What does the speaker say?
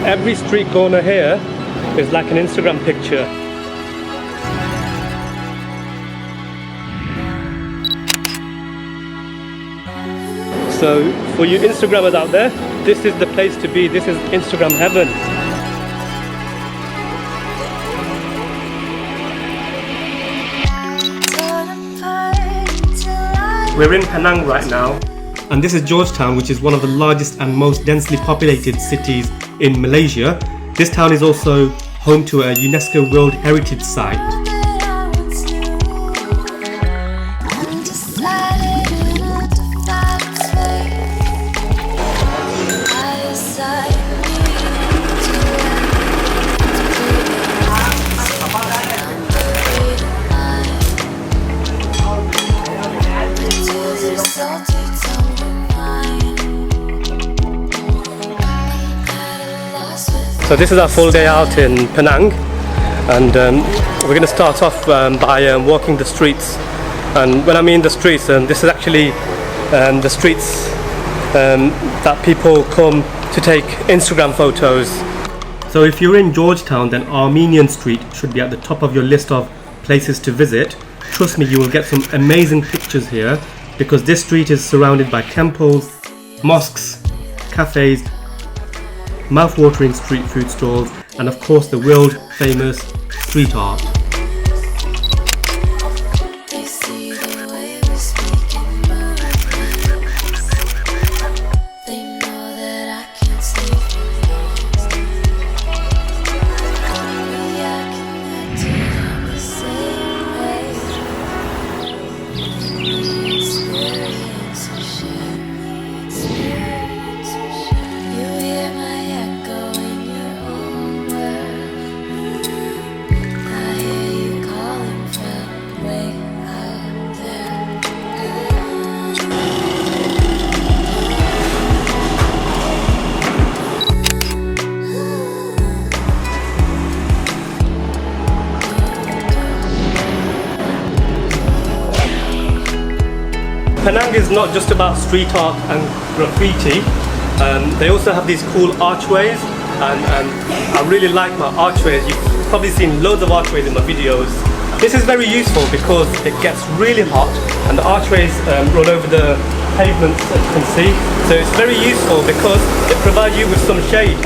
Every street corner here is like an Instagram picture. So for you Instagrammers out there, this is the place to be. This is Instagram heaven. We're in Penang right now, and this is Georgetown, which is one of the largest and most densely populated cities in Malaysia. This town is also home to a UNESCO World Heritage Site. So this is our full day out in Penang, and we're going to start off by walking the streets. And when I mean the streets, this is actually the streets that people come to take Instagram photos. So if you're in Georgetown, then Armenian Street should be at the top of your list of places to visit. Trust me, you will get some amazing pictures here, because this street is surrounded by temples, mosques, cafes, mouth-watering street food stalls, and of course the world famous street art. Penang is not just about street art and graffiti. They also have these cool archways, and I really like my archways. You've probably seen loads of archways in my videos. This is very useful because it gets really hot and the archways run over the pavements, as you can see. So it's very useful because it provides you with some shade.